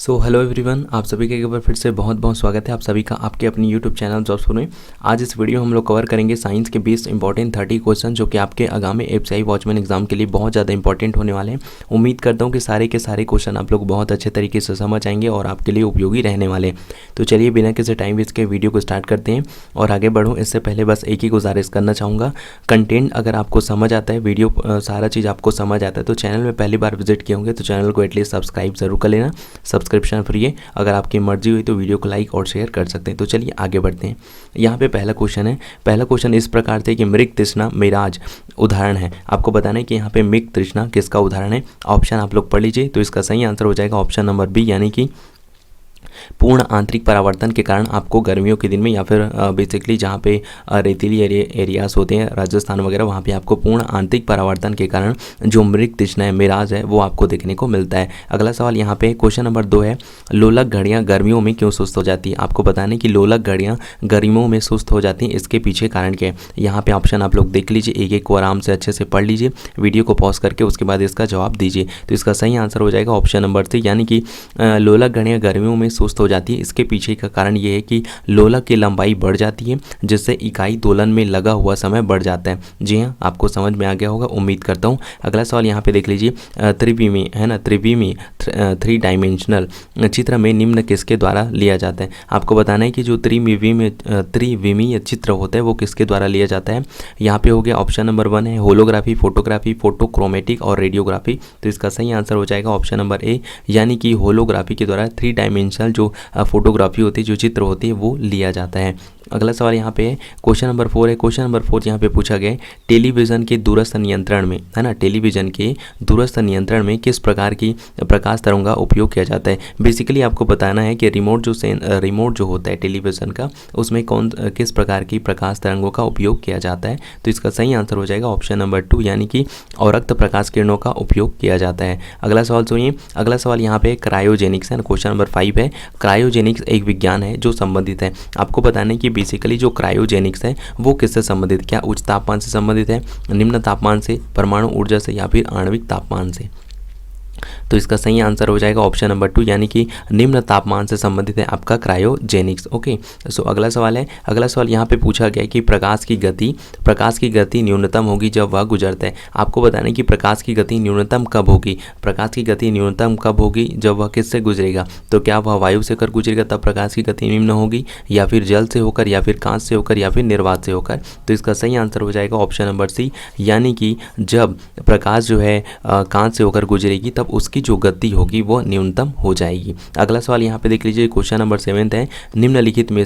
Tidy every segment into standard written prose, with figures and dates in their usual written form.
Hello everyone, आप सभी का एक बार फिर से बहुत बहुत स्वागत है आप सभी का आपके अपनी यूट्यूब चैनल जॉब्स में। आज इस वीडियो में हम लोग कवर करेंगे साइंस के 20 इंपॉर्टेंट 30 क्वेश्चन जो कि आपके आगामी एफसीआई वॉचमैन एग्जाम के लिए बहुत ज़्यादा इंपॉर्टेंट होने वाले हैं। उम्मीद करता हूँ कि सारे के सारे क्वेश्चन आप लोग बहुत अच्छे तरीके से समझ आएंगे और आपके लिए उपयोगी रहने वाले हैं। तो चलिए बिना किसी टाइम वेस्ट के वीडियो को स्टार्ट करते हैं और आगे बढ़ूँ इससे पहले बस एक ही गुजारिश करना चाहूँगा, कंटेंट अगर आपको समझ आता है, वीडियो सारा चीज़ आपको समझ आता है तो चैनल में पहली बार विजिट किए होंगे तो चैनल को एटलीस्ट सब्सक्राइब जरूर कर लेना। सब्सक्रिप्शन फ्री है, अगर आपकी मर्जी हुई तो वीडियो को लाइक और शेयर कर सकते हैं। तो चलिए आगे बढ़ते हैं। यहाँ पे पहला क्वेश्चन है। पहला क्वेश्चन इस प्रकार से कि मृग तृष्णा मिराज उदाहरण है। आपको बताना है कि यहाँ पे मृग तृष्णा किसका उदाहरण है। ऑप्शन आप लोग पढ़ लीजिए। तो इसका सही आंसर हो जाएगा ऑप्शन नंबर बी, यानी कि पूर्ण आंतरिक परावर्तन के कारण आपको गर्मियों के दिन में या फिर बेसिकली जहाँ पे रेतीली एरियाज होते हैं राजस्थान वगैरह, वहाँ पे आपको पूर्ण आंतरिक परावर्तन के कारण जो मृग तृष्णा है, मिराज है, वो आपको देखने को मिलता है। अगला सवाल यहाँ पे क्वेश्चन नंबर 2 है। लोलक घड़ियाँ गर्मियों में क्यों सुस्त हो जाती है। आपको बताने कि लोलक घड़ियाँ गर्मियों में सुस्त हो जाती हैं, इसके पीछे कारण क्या है। यहाँ पे ऑप्शन आप लोग देख लीजिए, एक एक को आराम से अच्छे से पढ़ लीजिए, वीडियो को पॉज करके उसके बाद इसका जवाब दीजिए। तो इसका सही आंसर हो जाएगा ऑप्शन नंबर सी, यानी कि लोलक घड़ियाँ गर्मियों में सुस्त हो जाती है। इसके पीछे का कारण ये है कि लोलक की लंबाई बढ़ जाती है, जिससे इकाई दोलन में लगा हुआ समय बढ़ जाता है। जी हाँ, आपको समझ में आ गया होगा उम्मीद करता हूँ। अगला सवाल यहाँ पे देख लीजिए, त्रिविमी है ना, त्रिविमी 3 डायमेंशनल चित्र में निम्न किसके द्वारा लिया जाता है। आपको बताना है कि जो त्रिविमीय चित्र होता है वो किसके द्वारा लिया जाता है। यहाँ पे हो गया ऑप्शन नंबर 1 है होलोग्राफी, फोटोग्राफी, फोटोक्रोमेटिक और रेडियोग्राफी। तो इसका सही आंसर हो जाएगा ऑप्शन नंबर ए, यानी कि होलोग्राफी के द्वारा 3 डायमेंशनल जो फोटोग्राफी होती है, जो चित्र होती है, वो लिया जाता है। अगला सवाल यहाँ पे है क्वेश्चन नंबर 4 है। क्वेश्चन नंबर 4 यहाँ पे पूछा गया है टेलीविज़न के दूरस्थ नियंत्रण में, है ना, टेलीविज़न के दूरस्थ नियंत्रण में किस प्रकार की प्रकाश तरंगों का उपयोग किया जाता है। बेसिकली आपको बताना है कि रिमोट जो होता है टेलीविज़न का, उसमें किस प्रकार की प्रकाश तरंगों का उपयोग किया जाता है। तो इसका सही आंसर हो जाएगा ऑप्शन नंबर 2, यानी कि अवरक्त प्रकाश किरणों का उपयोग किया जाता है। अगला सवाल सुनिए। अगला सवाल यहाँ पे क्रायोजेनिक्स है, क्वेश्चन नंबर 5 है। क्रायोजेनिक्स एक विज्ञान है जो संबंधित है। आपको बताना है कि बेसिकली जो क्रायोजेनिक्स है वो किससे संबंधित, क्या उच्च तापमान से संबंधित है, निम्न तापमान से, परमाणु ऊर्जा से या फिर आणविक तापमान से। तो इसका सही आंसर हो जाएगा ऑप्शन नंबर 2, यानी कि निम्न तापमान से संबंधित है आपका क्रायोजेनिक्स। ओके, सो अगला सवाल है। अगला सवाल यहाँ पे पूछा गया कि प्रकाश की गति न्यूनतम होगी जब वह गुजरता है। आपको बताना है कि प्रकाश की गति न्यूनतम कब होगी। प्रकाश की गति न्यूनतम कब होगी, जब वह किससे गुजरेगा। तो क्या वह वायु से होकर गुजरेगा तब प्रकाश की गति निम्न होगी, या फिर जल से होकर, या फिर कांच से होकर, या फिर निर्वात से होकर। तो इसका सही आंसर हो जाएगा ऑप्शन नंबर सी, यानी कि जब प्रकाश जो है कांच से होकर गुजरेगी तब उसकी जो गति होगी वो न्यूनतम हो जाएगी। अगला सवाल यहाँ पे देख लीजिए, क्वेश्चन नंबर 7 है। निम्नलिखित में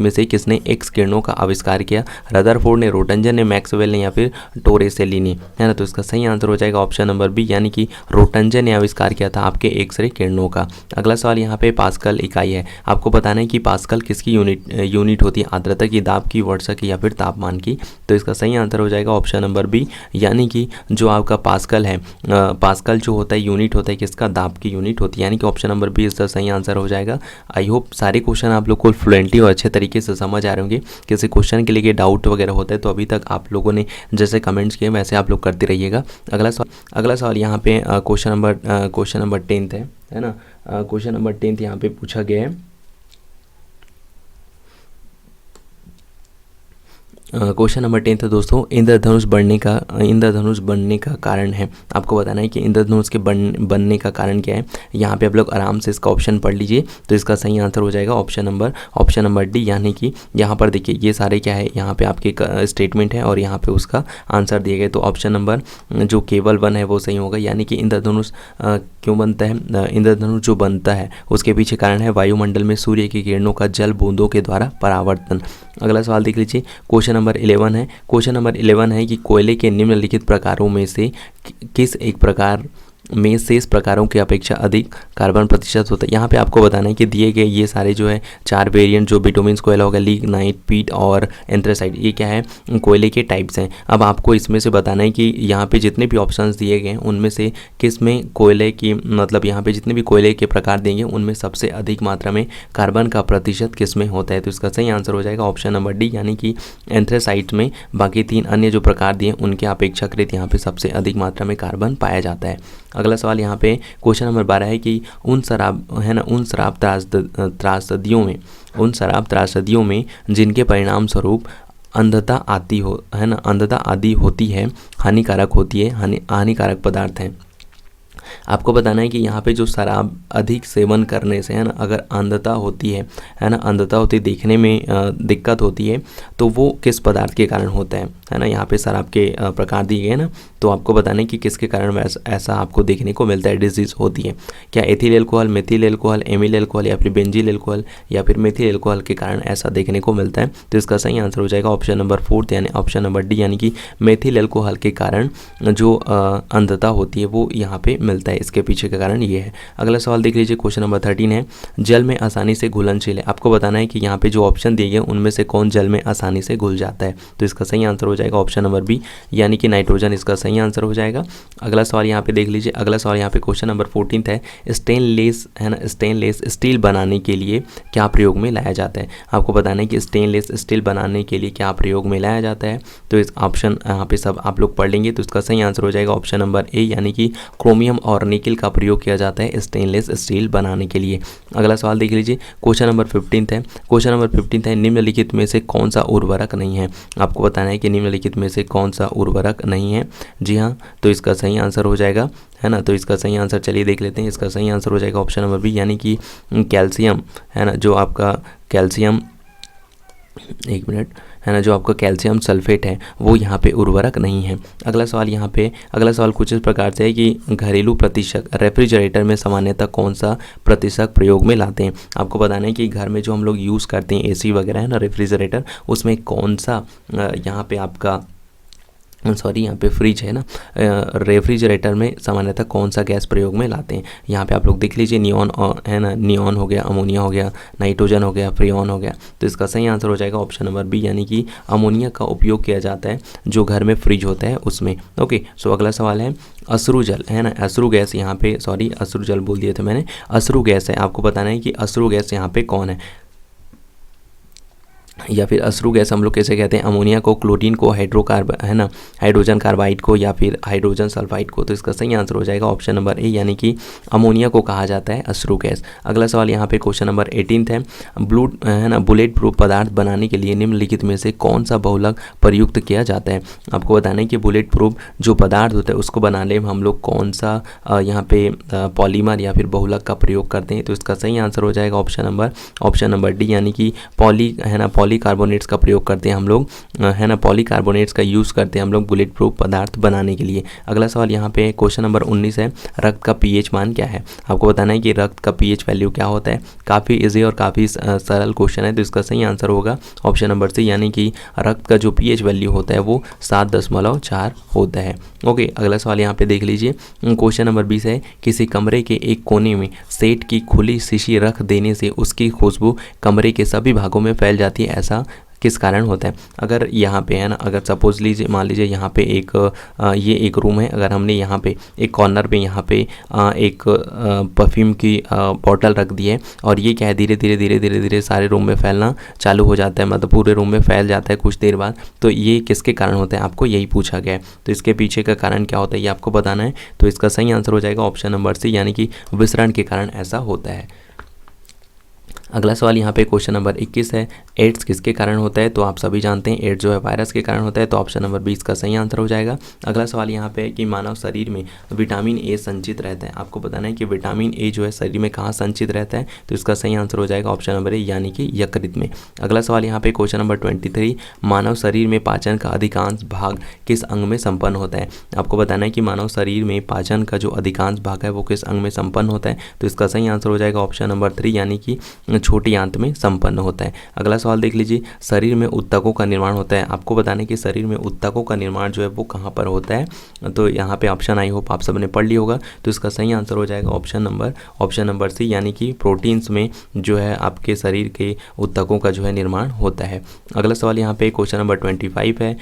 से किसने एक्स किरणों का आविष्कार किया। रदरफोर्ड ने, रोटंजन ने, मैक्सवेल ने या फिर टोरेसेली ने, है ना। तो इसका सही आंसर हो जाएगा ऑप्शन नंबर बी, यानी कि रोटंजन ने आविष्कार किया था आपके एक्सरे किरणों का। अगला सवाल यहाँ पे पास्कल इकाई है। आपको बताना है कि पास्कल किसकी यूनिट होती है, आर्द्रता की, दाब की, वर्षा की या फिर तापमान की। तो इसका सही आंसर हो जाएगा ऑप्शन नंबर बी, यानी कि जो आपका पास्कल है, पास्कल जो होता है यूनिट होता है किसका, दाब की यूनिट होती है, यानी कि ऑप्शन नंबर बी इसका सही आंसर हो जाएगा। आई होप सारे क्वेश्चन आप लोग को फ्लुएंटली और अच्छे तरीके से समझ आ रहे होंगे। किसी क्वेश्चन के लिए डाउट वगैरह होता है तो अभी तक आप लोगों ने जैसे कमेंट्स किए वैसे आप लोग करते रहिएगा। अगला सवाल यहाँ पे क्वेश्चन नंबर 10 है ना। क्वेश्चन नंबर 10 यहाँ पे पूछा गया है। क्वेश्चन नंबर 10 है दोस्तों, इंद्रधनुष बनने का कारण है। आपको बताना है कि इंद्रधनुष के बनने का कारण क्या है। यहाँ पे आप लोग आराम से इसका ऑप्शन पढ़ लीजिए। तो इसका सही आंसर हो जाएगा ऑप्शन नंबर डी, यानी कि यहाँ पर देखिए ये सारे क्या है, यहाँ पे आपके स्टेटमेंट है और यहाँ पे उसका आंसर दिए गए। तो ऑप्शन नंबर जो केवल 1 है वो सही होगा, यानी कि इंद्रधनुष क्यों बनता है। इंद्रधनुष जो बनता है उसके पीछे कारण है वायुमंडल में सूर्य की किरणों का जल बूंदों के द्वारा परावर्तन। अगला सवाल देख लीजिए, क्वेश्चन नंबर 11 है। क्वेश्चन नंबर 11 है कि कोयले के निम्नलिखित प्रकारों में से किस एक प्रकार में शेष प्रकारों की अपेक्षा अधिक कार्बन प्रतिशत होता है। यहाँ पे आपको बताना है कि दिए गए ये सारे जो है 4 वेरिएंट, जो बिटुमिन कोयला होगा, लिग्नाइट, पीट और एंथ्रासाइट, ये क्या है, कोयले के टाइप्स हैं। अब आपको इसमें से बताना है कि यहाँ पे जितने भी ऑप्शंस दिए गए हैं उनमें से किस में कोयले की, मतलब यहाँ पे जितने भी कोयले के प्रकार देंगे उनमें सबसे अधिक मात्रा में कार्बन का प्रतिशत किस में होता है। तो इसका सही आंसर हो जाएगा ऑप्शन नंबर डी, यानी कि एंथ्रासाइट में। बाकी 3 अन्य जो प्रकार दिए उनके अपेक्षाकृत यहाँ पे सबसे अधिक मात्रा में कार्बन पाया जाता है। अगला सवाल यहाँ पे क्वेश्चन नंबर 12 है कि उन शराब त्रासदियों में जिनके परिणाम स्वरूप अंधता आदि होती है, हानिकारक पदार्थ हैं। आपको बताना है कि यहाँ पे जो शराब अधिक सेवन करने से, है ना, अगर अंधता होती है ना, अंधता होती देखने में दिक्कत होती है, तो वो किस पदार्थ के कारण होता है ना। यहाँ पे शराब के प्रकार दिए गए ना, तो आपको बताना है कि किसके कारण ऐसा आपको देखने को मिलता है, डिजीज़ होती है। क्या ethyl alcohol, methyl alcohol, amyl alcohol या फिर बेंजील एल्कोहल या फिर मेथिल एल्कोहल के कारण ऐसा देखने को मिलता है। तो इसका सही आंसर हो जाएगा ऑप्शन नंबर 4 यानी ऑप्शन नंबर डी, यानी कि मेथिल एल्कोहल के कारण जो अंधता होती है वो यहाँ पे मिलता है। इसके पीछे का कारण ये है। अगला सवाल देख लीजिए, क्वेश्चन नंबर 13 है, जल में आसानी से घुलनशील है। आपको बताना है कि यहाँ पे जो ऑप्शन दिए गए उनमें से कौन जल में आसानी से घुल जाता है। तो इसका सही आंसर हो जाएगा ऑप्शन नंबर बी, यानी कि नाइट्रोजन इसका सही आंसर हो जाएगा। अगला सवाल यहाँ पे देख लीजिए, अगला सवाल यहाँ पे क्वेश्चन नंबर 14 है, स्टेनलेस स्टेनलेस स्टील बनाने के लिए क्या प्रयोग में लाया जाता है। आपको बताना है कि स्टेनलेस स्टील बनाने के लिए क्या प्रयोग में लाया जाता है। तो इस ऑप्शन यहाँ पे सब आप लोग पढ़ लेंगे। तो इसका सही आंसर हो जाएगा ऑप्शन नंबर ए, यानी कि क्रोमियम और निकिल का प्रयोग किया जाता है स्टेनलेस स्टील बनाने के लिए। अगला सवाल देख लीजिए, क्वेश्चन नंबर 15 है। क्वेश्चन नंबर 15 है, निम्नलिखित में से कौन सा उर्वरक नहीं है। आपको बताना है कि निम्नलिखित में से कौन सा उर्वरक नहीं है। जी हाँ, तो इसका सही आंसर हो जाएगा, है ना। तो इसका सही आंसर चलिए देख लेते हैं। इसका सही आंसर हो जाएगा ऑप्शन नंबर बी, यानी कि कैल्शियम, है ना, जो आपका कैल्शियम, एक मिनट, है ना, जो आपका कैल्शियम सल्फेट है वो यहाँ पे उर्वरक नहीं है। अगला सवाल कुछ इस प्रकार से है कि घरेलू प्रतिशत रेफ्रिजरेटर में सामान्यतः कौन सा प्रतिशत प्रयोग में लाते हैं। आपको बताना है कि घर में जो हम लोग यूज़ करते हैं एसी वगैरह, है ना, रेफ्रिजरेटर, उसमें कौन सा यहाँ पे आपका यहाँ पे फ्रिज है ना, रेफ्रिजरेटर में सामान्यतः कौन सा गैस प्रयोग में लाते हैं। यहाँ पे आप लोग देख लीजिए, नियॉन, है ना, नियॉन हो गया, अमोनिया हो गया, नाइट्रोजन हो गया, फ्रियॉन हो गया। तो इसका सही आंसर हो जाएगा ऑप्शन नंबर बी, यानी कि अमोनिया का उपयोग किया जाता है जो घर में फ्रिज होता है उसमें। ओके, सो अगला सवाल है, अश्रु जल, है ना, अश्रु गैस, यहाँ पे अश्रु जल बोल दिए थे मैंने, अश्रु गैस है। आपको बताना है कि अश्रु गैस यहाँ पे कौन है, या फिर अश्रु गैस हम लोग कैसे कहते हैं, अमोनिया को, क्लोरीन को, हाइड्रोजन कार्बाइड को या फिर हाइड्रोजन सल्फाइड को। तो इसका सही आंसर हो जाएगा ऑप्शन नंबर ए, यानी कि अमोनिया को कहा जाता है अश्रु गैस। अगला सवाल यहाँ पे क्वेश्चन नंबर 18 है, बुलेट प्रूफ पदार्थ बनाने के लिए निम्नलिखित में से कौन सा बहुलक प्रयुक्त किया जाता है। आपको बताना है कि बुलेट प्रूफ जो पदार्थ होता है उसको बनाने में हम लोग कौन सा यहाँ पे पॉलीमर या फिर बहुलक का प्रयोग करते हैं। तो इसका सही आंसर हो जाएगा ऑप्शन नंबर डी, यानी कि पॉलीकार्बोनेट्स का प्रयोग करते हैं हम लोग, है ना, पॉलीकार्बोनेट्स का यूज़ करते हैं हम लोग बुलेट प्रूफ पदार्थ बनाने के लिए। अगला सवाल यहाँ पे क्वेश्चन नंबर 19 है, रक्त का पीएच मान क्या है। आपको बताना है कि रक्त का पीएच वैल्यू क्या होता है। काफ़ी इजी और काफ़ी सरल क्वेश्चन है। तो इसका सही आंसर होगा ऑप्शन नंबर सी, यानी कि रक्त का जो पीएच वैल्यू होता है वो 7.4 होता है। ओके, अगला सवाल यहाँ पे देख लीजिए, क्वेश्चन नंबर 20 है, किसी कमरे के एक कोने में सेट की खुली शीशी रख देने से उसकी खुशबू कमरे के सभी भागों में फैल जाती है, ऐसा किस कारण होता है। अगर यहाँ पे, है ना, अगर सपोज लीजिए, मान लीजिए यहाँ पे ये एक रूम है, अगर हमने यहाँ पे एक कॉर्नर पे यहाँ पे एक परफ्यूम की बॉटल रख दी है और ये क्या है, धीरे धीरे सारे रूम में फैलना चालू हो जाता है, मतलब पूरे रूम में फैल जाता है कुछ देर बाद। तो ये किसके कारण होता है, आपको यही पूछा गया है। तो इसके पीछे का कारण क्या होता है ये आपको बताना है। तो इसका सही आंसर हो जाएगा ऑप्शन नंबर सी, यानी कि विसरण के कारण ऐसा होता है। अगला सवाल यहाँ पे क्वेश्चन नंबर 21 है, एड्स किसके कारण होता है। तो आप सभी जानते हैं एड्स जो है वायरस के कारण होता है। तो ऑप्शन नंबर 20 का सही आंसर हो जाएगा। अगला सवाल यहाँ पे है कि मानव शरीर में विटामिन ए संचित रहता है। आपको बताना है कि विटामिन ए जो है शरीर में कहाँ संचित रहता है। तो इसका सही आंसर हो जाएगा ऑप्शन नंबर ए, यानी कि यकृत में। अगला सवाल यहाँ पे क्वेश्चन नंबर 23, मानव शरीर में पाचन का अधिकांश भाग किस अंग में संपन्न होता है। आपको बताना है कि मानव शरीर में पाचन का जो अधिकांश भाग है वो किस अंग में संपन्न होता है। तो इसका सही आंसर हो जाएगा ऑप्शन नंबर 3, यानी कि छोटी आंत में संपन्न होता है। अगला सवाल देख लीजिए, शरीर में ऊतकों का निर्माण होता है। आपको बताना है कि शरीर में ऊतकों का निर्माण जो है वो कहाँ पर होता है। तो यहाँ पे ऑप्शन आई होप आप सबने पढ़ लिया होगा। तो इसका सही आंसर हो जाएगा ऑप्शन नंबर सी, यानी कि प्रोटीन्स में जो है आपके शरीर के ऊतकों का जो है निर्माण होता है। अगला सवाल यहाँ पे क्वेश्चन नंबर 25 है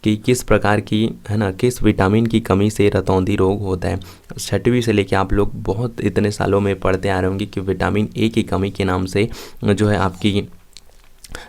कि किस प्रकार की, है ना, किस विटामिन की कमी से रतौंधी रोग होता है। 6वीं से लेके आप लोग बहुत इतने सालों में पढ़ते आ रहे होंगे कि विटामिन ए की कमी के नाम से जो है आपकी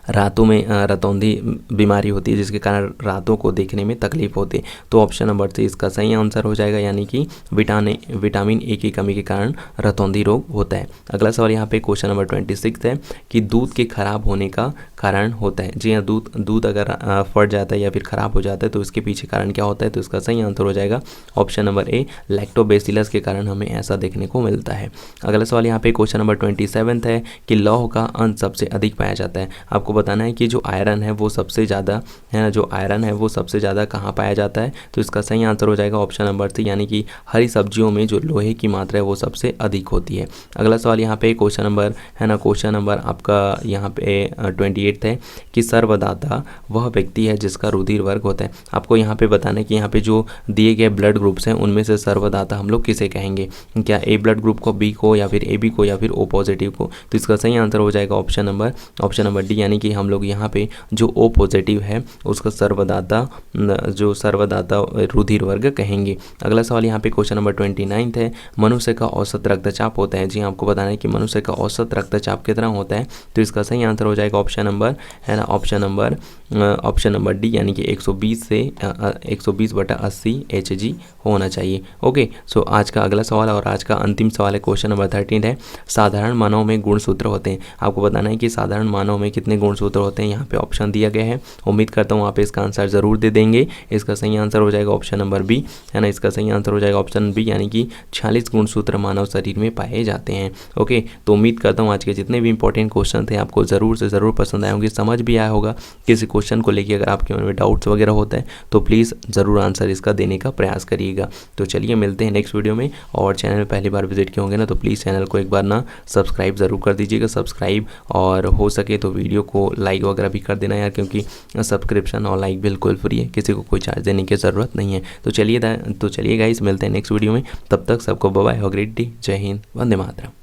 रातों में रतौंधी बीमारी होती है जिसके कारण रातों को देखने में तकलीफ होती है। तो ऑप्शन नंबर सी इसका सही आंसर हो जाएगा, यानी कि विटामिन ए की कमी के कारण रतौंधी रोग होता है। अगला सवाल यहाँ पे क्वेश्चन नंबर 26 है कि दूध के खराब होने का कारण होता है। जी हाँ, दूध अगर फट जाता है या फिर ख़राब हो जाता है तो इसके पीछे कारण क्या होता है, तो इसका सही आंसर हो जाएगा ऑप्शन नंबर ए, लैक्टोबैसिलस के कारण हमें ऐसा देखने को मिलता है। अगला सवाल यहाँ पे क्वेश्चन नंबर 27 है कि लौह का अंश सबसे अधिक पाया जाता है। आपको बताना है कि जो आयरन है वो सबसे ज़्यादा है ना, जो आयरन है वो सबसे ज़्यादा कहाँ पाया जाता है, तो इसका सही आंसर हो जाएगा ऑप्शन नंबर सी, यानी कि हरी सब्जियों में जो लोहे की मात्रा है वो सबसे अधिक होती है। अगला सवाल यहाँ पे क्वेश्चन नंबर है ना, क्वेश्चन नंबर आपका यहाँ पे 28 है कि सर्वदाता वह व्यक्ति है जिसका रुधिर वर्ग होता है। आपको यहाँ पे बताना है कि यहाँ पे जो दिए गए ब्लड ग्रुप्स हैं उनमें से सर्वदाता हम लोग किसे कहेंगे, क्या ए ब्लड ग्रुप को, बी को, या फिर ए बी को, या फिर ओ पॉजिटिव को, तो इसका सही आंसर हो जाएगा ऑप्शन नंबर डी, यानी कि हम लोग यहाँ पे जो ओ पॉजिटिव है उसका सर्वदाता रुधिर वर्ग कहेंगे। अगला सवाल यहाँ पे क्वेश्चन नंबर 29 है, मनुष्य का औसत रक्तचाप होता है। जी आपको बताना है कि मनुष्य का औसत रक्तचाप कितना होता है, तो इसका सही आंसर हो जाएगा ऑप्शन नंबर है ना, ऑप्शन नंबर डी, यानी कि 120 से 120/80 Hg होना चाहिए। ओके, सो आज का अगला सवाल और आज का अंतिम सवाल है क्वेश्चन नंबर 13 है, साधारण मानव में गुणसूत्र होते हैं। आपको बताना है कि साधारण मानव में कितने गुणसूत्र होते हैं। यहाँ पे ऑप्शन दिया गया है, उम्मीद करता हूँ आप इसका आंसर जरूर दे देंगे। इसका सही आंसर हो जाएगा ऑप्शन नंबर बी, है ना, इसका सही आंसर हो जाएगा ऑप्शन बी, यानी कि 46 गुणसूत्र मानव शरीर में पाए जाते हैं। ओके, तो उम्मीद करता हूँ आज के जितने भी इंपॉर्टेंट क्वेश्चन थे आपको ज़रूर से ज़रूर पसंद आए होंगे, समझ भी आया होगा। किसी क्वेश्चन को लेकर अगर आपके मन में डाउट्स वगैरह होता है तो प्लीज़ ज़रूर आंसर इसका देने का प्रयास करिएगा। तो चलिए मिलते हैं नेक्स्ट वीडियो में, और चैनल में पहली बार विजिट किए होंगे ना तो प्लीज़ चैनल को एक बार ना सब्सक्राइब ज़रूर कर दीजिएगा, सब्सक्राइब, और हो सके तो वीडियो को लाइक वगैरह भी कर देना यार, क्योंकि सब्सक्रिप्शन और लाइक बिल्कुल फ्री है, किसी को कोई चार्ज देने की ज़रूरत नहीं है। तो चलिए गाइस, मिलते हैं नेक्स्ट वीडियो में, तब तक सबको bye bye, have a great day, जय हिंद, वंदे मातरम।